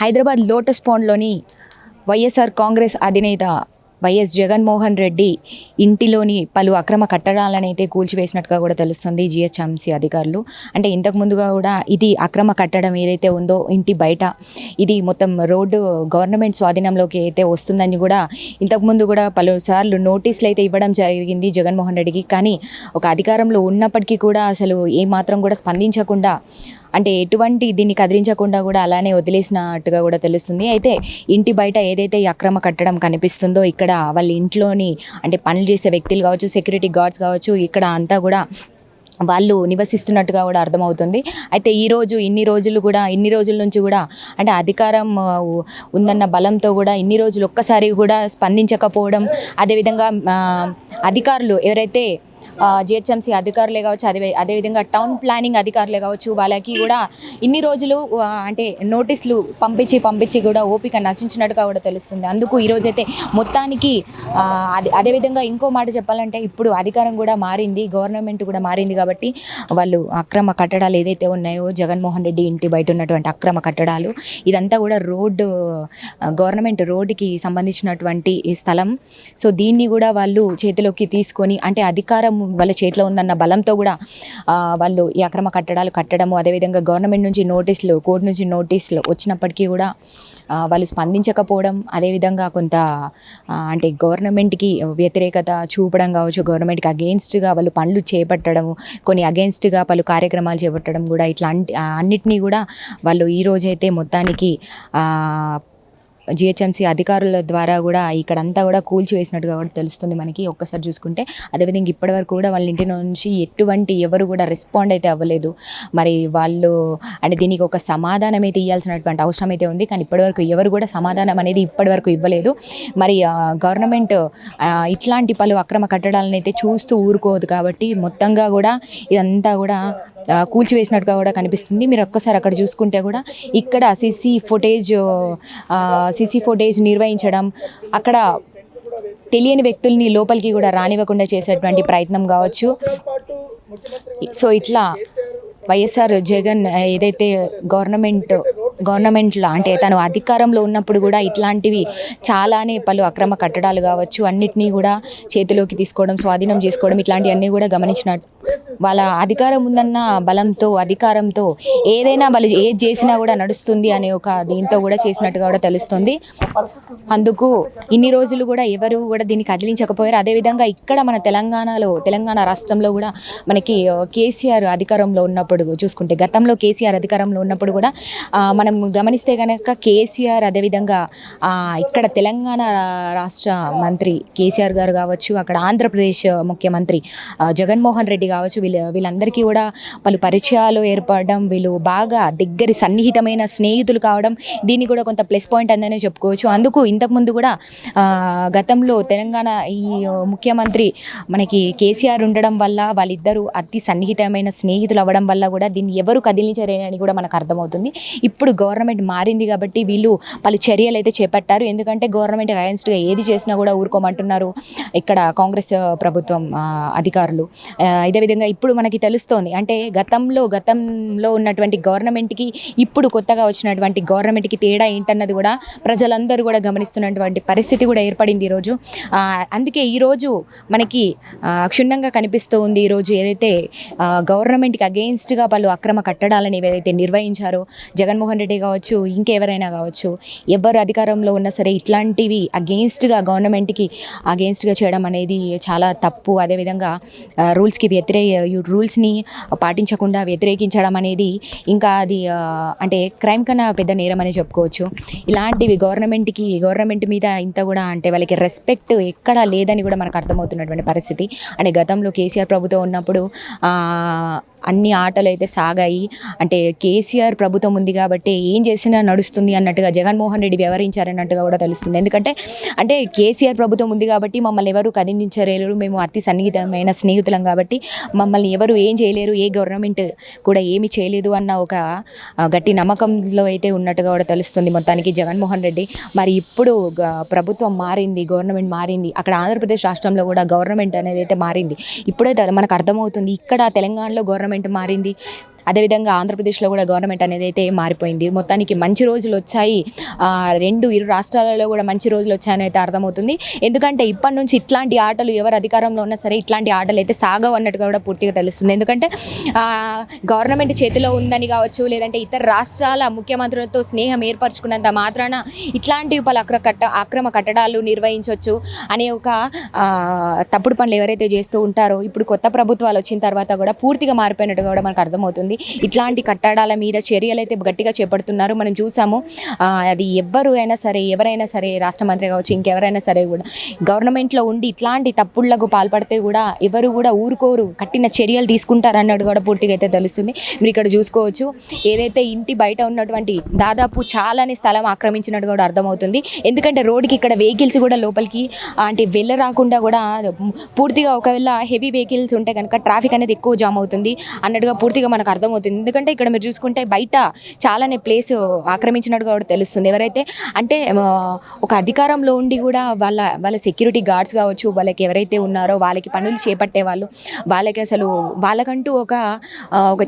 Hyderabad lotus పాండ్లోని YSR Congress అధినేత YS Jaganmohan Reddy ఇంటిలోని పలు అక్రమ కట్టడాలను అయితే కూల్చివేసినట్టుగా కూడా తెలుస్తుంది జిహెచ్ఎంసీ అధికారులు. అంటే ఇంతకు ముందుగా కూడా ఇది అక్రమ కట్టడం ఏదైతే ఉందో ఇంటి బయట ఇది మొత్తం రోడ్డు గవర్నమెంట్ స్వాధీనంలోకి అయితే వస్తుందని కూడా ఇంతకుముందు కూడా పలుసార్లు నోటీసులు అయితే ఇవ్వడం జరిగింది జగన్మోహన్ రెడ్డికి. కానీ ఒక అధికారంలో ఉన్నప్పటికీ కూడా అసలు ఏమాత్రం కూడా స్పందించకుండా, అంటే ఎటువంటి దీన్ని కదిలించకుండా కూడా అలానే వదిలేసినట్టుగా కూడా తెలుస్తుంది. అయితే ఇంటి బయట ఏదైతే ఈ అక్రమ కట్టడం కనిపిస్తుందో ఇక్కడ వాళ్ళ ఇంట్లోని అంటే పనులు చేసే వ్యక్తులు కావచ్చు, సెక్యూరిటీ గార్డ్స్ కావచ్చు, ఇక్కడ అంతా కూడా వాళ్ళు నివసిస్తున్నట్టుగా కూడా అర్థమవుతుంది. అయితే ఈరోజు ఇన్ని రోజుల నుంచి కూడా అంటే అధికారం ఉందన్న బలంతో కూడా ఇన్ని రోజులు ఒక్కసారి కూడా స్పందించకపోవడం, అదేవిధంగా అధికారులు ఎవరైతే జిహెచ్ఎంసీ అధికారులే కావచ్చు, అదేవిధంగా టౌన్ ప్లానింగ్ అధికారులే కావచ్చు, వాళ్ళకి కూడా ఇన్ని రోజులు అంటే నోటీసులు పంపించి కూడా ఓపిక నశించినట్టుగా కూడా తెలుస్తుంది. అందుకు ఈరోజైతే మొత్తానికి అదేవిధంగా ఇంకో మాట చెప్పాలంటే ఇప్పుడు అధికారం కూడా మారింది, గవర్నమెంట్ కూడా మారింది కాబట్టి వాళ్ళు అక్రమ కట్టడాలు ఏదైతే ఉన్నాయో జగన్మోహన్ రెడ్డి ఇంటి బయట ఉన్నటువంటి అక్రమ కట్టడాలు ఇదంతా కూడా గవర్నమెంట్ రోడ్డుకి సంబంధించినటువంటి స్థలం. సో దీన్ని కూడా వాళ్ళు చేతిలోకి తీసుకొని అంటే అధికారం వాళ్ళ చేతిలో ఉందన్న బలంతో కూడా వాళ్ళు ఈ అక్రమ కట్టడాలు కట్టడము, అదేవిధంగా గవర్నమెంట్ నుంచి నోటీసులు, కోర్టు నుంచి నోటీసులు వచ్చినప్పటికీ కూడా వాళ్ళు స్పందించకపోవడం, అదేవిధంగా కొంత అంటే గవర్నమెంట్కి వ్యతిరేకత చూపడం కావచ్చు, గవర్నమెంట్కి అగెయిన్స్ట్గా వాళ్ళు పనులు చేపట్టడము, కొన్ని అగెయిన్స్ట్గా పలు కార్యక్రమాలు చేపట్టడం కూడా ఇట్లాంటి అన్నిటినీ కూడా వాళ్ళు ఈరోజైతే మొత్తానికి జిహెచ్ఎంసీ అధికారుల ద్వారా కూడా ఇక్కడంతా కూడా కూల్చివేసినట్టుగా కూడా తెలుస్తుంది మనకి ఒక్కసారి చూసుకుంటే. అదేవిధంగా ఇప్పటివరకు కూడా వాళ్ళ ఇంటి నుంచి ఎవరు కూడా రెస్పాండ్ అయితే అవ్వలేదు. మరి వాళ్ళు అంటే దీనికి ఒక సమాధానం అయితే ఇవ్వాల్సినటువంటి అవసరం అయితే ఉంది. కానీ ఇప్పటివరకు ఎవరు కూడా సమాధానం అనేది ఇప్పటివరకు ఇవ్వలేదు. మరి గవర్నమెంట్ ఇట్లాంటి పలు అక్రమ కట్టడాలను అయితే చూస్తూ ఊరుకోదు కాబట్టి మొత్తంగా కూడా ఇదంతా కూడా కూల్చివేసినట్టుగా కూడా కనిపిస్తుంది. మీరు ఒక్కసారి అక్కడ చూసుకుంటే కూడా ఇక్కడ సీసీ ఫుటేజ్ నిర్వహించడం, అక్కడ తెలియని వ్యక్తుల్ని లోపలికి కూడా రానివ్వకుండా చేసేటువంటి ప్రయత్నం కావచ్చు. సో ఇట్లా వైఎస్ఆర్ జగన్ ఏదైతే గవర్నమెంట్లో అంటే తను అధికారంలో ఉన్నప్పుడు కూడా ఇట్లాంటివి చాలానే పలు అక్రమ కట్టడాలు కావచ్చు అన్నిటినీ కూడా చేతిలోకి తీసుకోవడం, స్వాధీనం చేసుకోవడం ఇట్లాంటివన్నీ కూడా గమనించినట్టు వాళ్ళ అధికారం ఉందన్న బలంతో, అధికారంతో ఏదైనా వాళ్ళు ఏది చేసినా కూడా నడుస్తుంది అనే ఒక దీంతో కూడా చేసినట్టుగా కూడా తెలుస్తుంది. అందుకు ఇన్ని రోజులు కూడా ఎవరు కూడా దీన్ని కదిలించకపోయారు. అదేవిధంగా ఇక్కడ మన తెలంగాణ రాష్ట్రంలో కూడా మనకి కేసీఆర్ అధికారంలో ఉన్నప్పుడు చూసుకుంటే, గతంలో కేసీఆర్ అధికారంలో ఉన్నప్పుడు కూడా మనం గమనిస్తే కనుక కేసీఆర్ అదేవిధంగా ఇక్కడ తెలంగాణ రాష్ట్ర మంత్రి కేసీఆర్ గారు కావచ్చు, అక్కడ ఆంధ్రప్రదేశ్ ముఖ్యమంత్రి జగన్మోహన్ రెడ్డి కావచ్చు, వీళ్ళందరికీ కూడా పలు పరిచయాలు ఏర్పడడం, వీళ్ళు బాగా దగ్గరి సన్నిహితమైన స్నేహితులు కావడం దీన్ని కూడా కొంత ప్లస్ పాయింట్ అందనే చెప్పుకోవచ్చు. అందుకు ఇంతకుముందు కూడా గతంలో తెలంగాణ ఈ ముఖ్యమంత్రి మనకి కేసీఆర్ ఉండడం వల్ల వాళ్ళిద్దరూ అతి సన్నిహితమైన స్నేహితులు అవ్వడం వల్ల కూడా దీన్ని ఎవరు కదిలించలేరని కూడా మనకు అర్థమవుతుంది. ఇప్పుడు గవర్నమెంట్ మారింది కాబట్టి వీళ్ళు పలు చర్యలు అయితే చేపట్టారు. ఎందుకంటే గవర్నమెంట్ అగైన్స్ట్గా ఏది చేసినా కూడా ఊరుకోమంటున్నారు ఇక్కడ కాంగ్రెస్ ప్రభుత్వం అధికారులు. ఇదే విధంగా ఇప్పుడు మనకి తెలుస్తోంది అంటే గతంలో ఉన్నటువంటి గవర్నమెంట్కి ఇప్పుడు కొత్తగా వచ్చినటువంటి గవర్నమెంట్కి తేడా ఏంటన్నది కూడా ప్రజలందరూ కూడా గమనిస్తున్నటువంటి పరిస్థితి కూడా ఏర్పడింది ఈరోజు. అందుకే ఈరోజు మనకి క్షుణ్ణంగా కనిపిస్తూ ఉంది. ఈరోజు ఏదైతే గవర్నమెంట్కి అగెయిన్స్ట్గా పలు అక్రమ కట్టడాలను ఏదైతే నిర్వహించారో జగన్మోహన్ రెడ్డి కావచ్చు, ఇంకెవరైనా కావచ్చు, ఎవరు అధికారంలో ఉన్నా సరే ఇట్లాంటివి అగెయిన్స్ట్గా గవర్నమెంట్కి అగెయిన్స్ట్గా చేయడం అనేది చాలా తప్పు. అదేవిధంగా రూల్స్ని పాటించకుండా వ్యతిరేకించడం అనేది ఇంకా అది అంటే క్రైమ్ కన్నా పెద్ద నేరం అని చెప్పుకోవచ్చు. ఇలాంటివి గవర్నమెంట్ మీద ఇంత కూడా అంటే వాళ్ళకి రెస్పెక్ట్ ఎక్కడా లేదని కూడా మనకు అర్థమవుతున్నటువంటి పరిస్థితి. అంటే గతంలో కేసీఆర్ ప్రభుత్వం ఉన్నప్పుడు అన్ని ఆటలు అయితే సాగాయి. అంటే కేసీఆర్ ప్రభుత్వం ఉంది కాబట్టి ఏం చేసినా నడుస్తుంది అన్నట్టుగా జగన్మోహన్ రెడ్డి వ్యవహరించారన్నట్టుగా కూడా తెలుస్తుంది. ఎందుకంటే అంటే కేసీఆర్ ప్రభుత్వం ఉంది కాబట్టి మమ్మల్ని ఎవరు కదిలించలేరు, మేము అతి సన్నిహితమైన స్నేహితులం కాబట్టి మమ్మల్ని ఎవరు ఏం చేయలేరు, ఏ గవర్నమెంట్ కూడా ఏమి చేయలేదు అన్న ఒక గట్టి నమ్మకంలో అయితే ఉన్నట్టుగా కూడా తెలుస్తుంది మొత్తానికి జగన్మోహన్ రెడ్డి. మరి ఇప్పుడు ప్రభుత్వం మారింది, గవర్నమెంట్ మారింది, అక్కడ ఆంధ్రప్రదేశ్ రాష్ట్రంలో కూడా గవర్నమెంట్ అనేది అయితే మారింది. ఇప్పుడే మనకు అర్థమవుతుంది ఇక్కడ తెలంగాణలో గవర్నమెంట్ మారింది, అదేవిధంగా ఆంధ్రప్రదేశ్లో కూడా గవర్నమెంట్ అనేది అయితే మారిపోయింది. మొత్తానికి మంచి రోజులు వచ్చాయి. ఇరు రాష్ట్రాలలో కూడా మంచి రోజులు వచ్చాయని అయితే అర్థమవుతుంది. ఎందుకంటే ఇప్పటి నుంచి ఇట్లాంటి ఆటలు ఎవరు అధికారంలో ఉన్నా సరే ఇట్లాంటి ఆటలు అయితే సాగవు అన్నట్టుగా కూడా పూర్తిగా తెలుస్తుంది. ఎందుకంటే గవర్నమెంట్ చేతిలో ఉందని కావచ్చు, లేదంటే ఇతర రాష్ట్రాల ముఖ్యమంత్రులతో స్నేహం ఏర్పరచుకున్నంత మాత్రాన ఇట్లాంటి పలు అక్రమ కట్టడాలు నిర్వహించవచ్చు అనే ఒక తప్పుడు పనులు ఎవరైతే చేస్తూ ఉంటారో ఇప్పుడు కొత్త ప్రభుత్వాలు వచ్చిన తర్వాత కూడా పూర్తిగా మారిపోయినట్టుగా కూడా మనకు అర్థమవుతుంది. ఇట్లాంటి కట్టడాల మీద చర్యలు అయితే గట్టిగా చేపడుతున్నారు. మనం చూసాము. అది ఎవరైనా సరే రాష్ట్ర మంత్రి కావచ్చు, ఇంకెవరైనా సరే కూడా గవర్నమెంట్లో ఉండి ఇట్లాంటి తప్పుళ్లకు పాల్పడితే కూడా ఎవరు కూడా ఊరుకోరు, కఠిన చర్యలు తీసుకుంటారు అన్నట్టు కూడా పూర్తిగా అయితే తెలుస్తుంది. మీరు ఇక్కడ చూసుకోవచ్చు, ఏదైతే ఇంటి బయట ఉన్నటువంటి దాదాపు చాలానే స్థలం ఆక్రమించినట్టు కూడా అర్థమవుతుంది. ఎందుకంటే రోడ్డుకి ఇక్కడ వెహికల్స్ కూడా లోపలికి అంటే వెళ్ళరాకుండా కూడా పూర్తిగా ఒకవేళ హెవీ వెహికల్స్ ఉంటే కనుక ట్రాఫిక్ అనేది ఎక్కువ జామ్ అవుతుంది అన్నట్టుగా పూర్తిగా మనకు అర్థమవుతుంది. ఎందుకంటే ఇక్కడ మీరు చూసుకుంటే బయట చాలానే ప్లేస్ ఆక్రమించినట్టుగా కూడా తెలుస్తుంది. ఎవరైతే అంటే ఒక అధికారంలో ఉండి కూడా వాళ్ళ సెక్యూరిటీ గార్డ్స్ కావచ్చు, వాళ్ళకి ఎవరైతే ఉన్నారో వాళ్ళకి పనులు చేపట్టే వాళ్ళు, వాళ్ళకి అసలు వాళ్ళకంటూ ఒక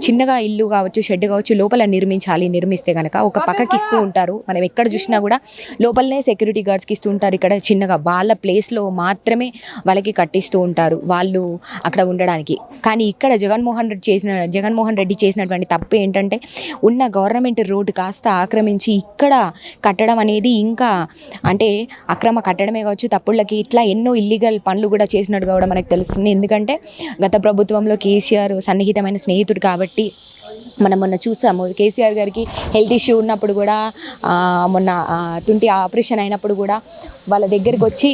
చిన్నగా ఇల్లు కావచ్చు, షెడ్ కావచ్చు లోపల నిర్మిస్తే కనుక ఒక పక్కకి ఇస్తూ ఉంటారు. మనం ఎక్కడ చూసినా కూడా లోపలనే సెక్యూరిటీ గార్డ్స్కి ఇస్తూ ఉంటారు. ఇక్కడ చిన్నగా వాళ్ళ ప్లేస్లో మాత్రమే వాళ్ళకి కట్టిస్తూ ఉంటారు వాళ్ళు అక్కడ ఉండడానికి. కానీ ఇక్కడ జగన్మోహన్ రెడ్డి చేసినటువంటి తప్పు ఏంటంటే ఉన్న గవర్నమెంట్ రోడ్డు కాస్త ఆక్రమించి ఇక్కడ కట్టడం అనేది ఇంకా అంటే అక్రమ కట్టడమే కావచ్చు, తప్పుళ్ళకి ఇట్లా ఎన్నో ఇల్లీగల్ పనులు కూడా చేసినట్టుగా కూడా మనకు తెలుస్తుంది. ఎందుకంటే గత ప్రభుత్వంలో కేసీఆర్ సన్నిహితమైన స్నేహితుడు కాబట్టి మనం మొన్న చూసాము. కేసీఆర్ గారికి హెల్త్ ఇష్యూ ఉన్నప్పుడు కూడా మొన్న తుంటి ఆపరేషన్ అయినప్పుడు కూడా వాళ్ళ దగ్గరికి వచ్చి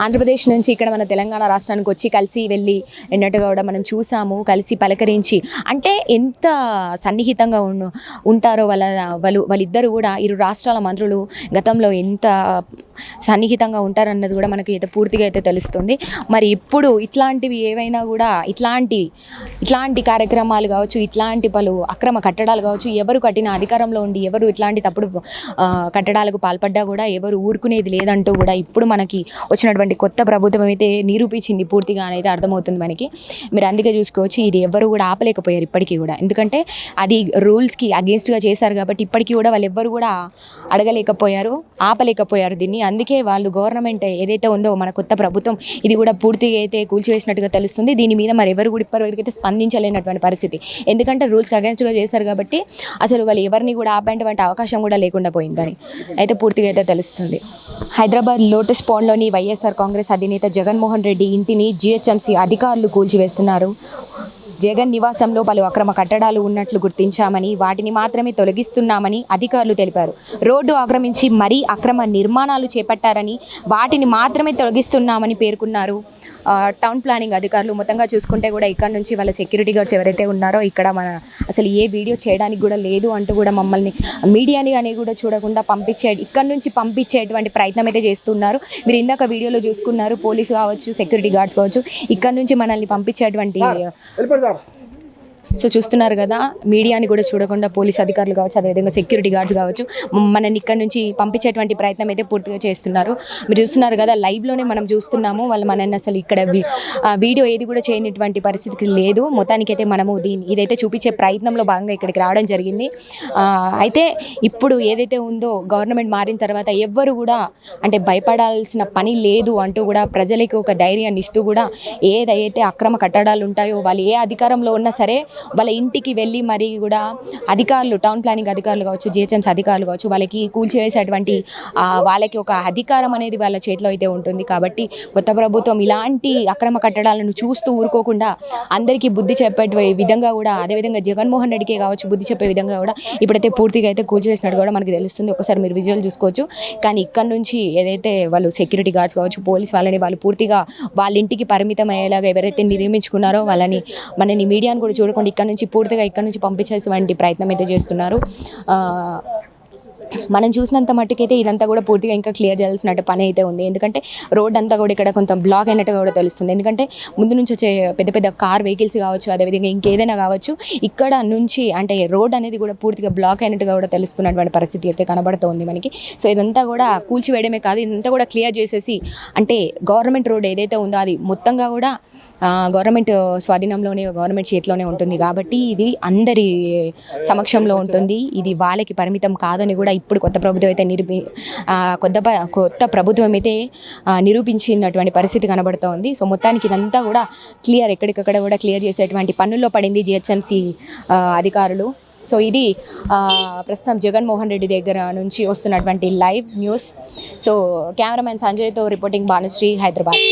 ఆంధ్రప్రదేశ్ నుంచి ఇక్కడ మన తెలంగాణ రాష్ట్రానికి వచ్చి కలిసి వెళ్ళి ఎన్నట్టుగా కూడా మనం చూసాము. కలిసి పలకరించి అంటే ఎంత సన్నిహితంగా ఉంటారో వాళ్ళిద్దరూ కూడా ఇరు రాష్ట్రాల మంత్రులు గతంలో ఎంత సన్నిహితంగా ఉంటారన్నది కూడా మనకి అయితే పూర్తిగా అయితే తెలుస్తుంది. మరి ఇప్పుడు ఇట్లాంటివి ఏవైనా కూడా ఇట్లాంటి కార్యక్రమాలు కావచ్చు, ఇట్లాంటి పలు అక్రమ కట్టడాలు కావచ్చు, ఎవరు కట్టిన అధికారంలో ఉండి ఎవరు ఇట్లాంటి తప్పుడు కట్టడాలకు పాల్పడ్డా కూడా ఎవరు ఊరుకునేది లేదంటూ కూడా ఇప్పుడు మనకి వచ్చినటువంటి కొత్త ప్రభుత్వం అయితే నిరూపించింది పూర్తిగా అనేది అర్థమవుతుంది మనకి. మీరు అందుకే చూసుకోవచ్చు, ఇది ఎవరు కూడా ఆపలేకపోయారు ఇప్పటికీ కూడా. ఎందుకంటే అది రూల్స్కి అగేన్స్ట్గా చేశారు కాబట్టి ఇప్పటికీ కూడా వాళ్ళు ఎవ్వరు కూడా అడగలేకపోయారు, ఆపలేకపోయారు దీన్ని. అందుకే వాళ్ళు గవర్నమెంట్ ఏదైతే ఉందో మన కొత్త ప్రభుత్వం ఇది కూడా పూర్తిగా అయితే కూల్చివేసినట్టుగా తెలుస్తుంది. దీని మీద మరి ఎవరు కూడా ఇప్పటివరకైతే స్పందించలేనటువంటి పరిస్థితి. ఎందుకంటే రూల్స్కి అగేన్స్ట్గా చేశారు కాబట్టి అసలు వాళ్ళు ఎవరిని కూడా ఆపేటువంటి అవకాశం కూడా లేకుండా పోయిందని అయితే పూర్తిగా అయితే తెలుస్తుంది. హైదరాబాద్ లోటస్ పాండ్లోని వైఎస్ఆర్ కాంగ్రెస్ అధినేత జగన్మోహన్ రెడ్డి ఇంటిని జీహెచ్ఎంసీ అధికారులు కూల్చివేస్తున్నారు. జగన్ నివాసంలో పలు అక్రమ కట్టడాలు ఉన్నట్లు గుర్తించామని వాటిని మాత్రమే తొలగిస్తున్నామని అధికారులు తెలిపారు. రోడ్డు ఆక్రమించి మరీ అక్రమ నిర్మాణాలు చేపట్టారని వాటిని మాత్రమే తొలగిస్తున్నామని పేర్కొన్నారు. టౌన్ ప్లానింగ్ అధికారులు మొత్తంగా చూసుకుంటే కూడా ఇక్కడ నుంచి వాళ్ళ సెక్యూరిటీ గార్డ్స్ ఎవరైతే ఉన్నారో ఇక్కడ అసలు ఏ వీడియో చేయడానికి కూడా లేదు అంటూ కూడా మమ్మల్ని మీడియాని అని కూడా చూడకుండా ఇక్కడ నుంచి పంపించేటువంటి ప్రయత్నం అయితే చేస్తున్నారు. మీరు ఇందాక వీడియోలో చూసుకున్నారు, పోలీసు కావచ్చు, సెక్యూరిటీ గార్డ్స్ కావచ్చు, ఇక్కడ నుంచి మనల్ని పంపించేటువంటి సో చూస్తున్నారు కదా, మీడియాని కూడా చూడకుండా పోలీస్ అధికారులు కావచ్చు, అదేవిధంగా సెక్యూరిటీ గార్డ్స్ కావచ్చు మనల్ని ఇక్కడ నుంచి పంపించేటువంటి ప్రయత్నం అయితే పూర్తిగా చేస్తున్నారు. మీరు చూస్తున్నారు కదా, లైవ్లోనే మనం చూస్తున్నాము. వాళ్ళు మనల్ని అసలు ఇక్కడ వీడియో ఏది కూడా చేయనటువంటి పరిస్థితి లేదు. మొత్తానికైతే మనము ఇదైతే చూపించే ప్రయత్నంలో భాగంగా ఇక్కడికి రావడం జరిగింది. అయితే ఇప్పుడు ఏదైతే ఉందో గవర్నమెంట్ మారిన తర్వాత ఎవ్వరు కూడా అంటే భయపడాల్సిన పని లేదు అంటూ కూడా ప్రజలకు ఒక ధైర్యాన్ని ఇస్తూ కూడా ఏదైతే అక్రమ కట్టడాలు ఉంటాయో వాళ్ళు ఏ అధికారంలో ఉన్నా సరే వాళ్ళ ఇంటికి వెళ్ళి మరి కూడా అధికారులు, టౌన్ ప్లానింగ్ అధికారులు కావచ్చు, జిహెచ్ఎంసీ అధికారులు కావచ్చు, వాళ్ళకి కూల్చివేసేటువంటి వాళ్ళకి ఒక అధికారం అనేది వాళ్ళ చేతిలో అయితే ఉంటుంది. కాబట్టి కొత్త ప్రభుత్వం ఇలాంటి అక్రమ కట్టడాలను చూస్తూ ఊరుకోకుండా అందరికీ బుద్ధి చెప్పే విధంగా కూడా, అదేవిధంగా జగన్మోహన్ రెడ్డికే కావచ్చు బుద్ధి చెప్పే విధంగా కూడా ఇప్పుడైతే పూర్తిగా అయితే కూల్చివేసినట్టు కూడా మనకి తెలుస్తుంది. ఒకసారి మీరు విజువల్ చూసుకోవచ్చు. కానీ ఇక్కడ నుంచి ఏదైతే వాళ్ళు సెక్యూరిటీ గార్డ్స్ కావచ్చు, పోలీస్ వాళ్ళు పూర్తిగా వాళ్ళ ఇంటికి పరిమితం అయ్యేలాగా ఎవరైతే నిర్మించుకున్నారో మనని మీడియాను కూడా చూడకుండా ఇక్కడ నుంచి పంపించేటువంటి ప్రయత్నం అయితే చేస్తున్నారు. మనం చూసినంత మట్టుకైతే ఇదంతా కూడా పూర్తిగా ఇంకా క్లియర్ చేయాల్సిన పని అయితే ఉంది. ఎందుకంటే రోడ్ అంతా కూడా ఇక్కడ కొంత బ్లాక్ అయినట్టుగా కూడా తెలుస్తుంది. ఎందుకంటే ముందు నుంచి వచ్చే పెద్ద పెద్ద కార్ వెహికల్స్ కావచ్చు, అదేవిధంగా ఇంకేదైనా కావచ్చు, ఇక్కడ నుంచి అంటే రోడ్ అనేది కూడా పూర్తిగా బ్లాక్ అయినట్టుగా కూడా తెలుస్తున్నటువంటి పరిస్థితి అయితే కనబడుతోంది మనకి. సో ఇదంతా కూడా కూల్చివేయడమే కాదు, ఇదంతా కూడా క్లియర్ చేసేసి అంటే గవర్నమెంట్ రోడ్ ఏదైతే ఉందో అది మొత్తంగా కూడా గవర్నమెంట్ స్వాధీనంలోనే, గవర్నమెంట్ చేతిలోనే ఉంటుంది కాబట్టి ఇది అందరి సమక్షంలో ఉంటుంది. ఇది వాళ్ళకి పరిమితం కాదని కూడా ఇప్పుడు కొత్త ప్రభుత్వం అయితే కొత్త ప్రభుత్వం అయితే నిరూపించినటువంటి పరిస్థితి కనబడుతోంది. సో మొత్తానికి ఇదంతా కూడా క్లియర్, ఎక్కడికక్కడ కూడా క్లియర్ చేసేటువంటి పనుల్లో పడింది జిహెచ్ఎంసీ అధికారులు. సో ఇది ప్రస్తుతం జగన్మోహన్ రెడ్డి దగ్గర నుంచి వస్తున్నటువంటి లైవ్ న్యూస్. సో కెమెరామెన్ సంజయ్తో రిపోర్టింగ్ భానుశ్రీ, హైదరాబాద్.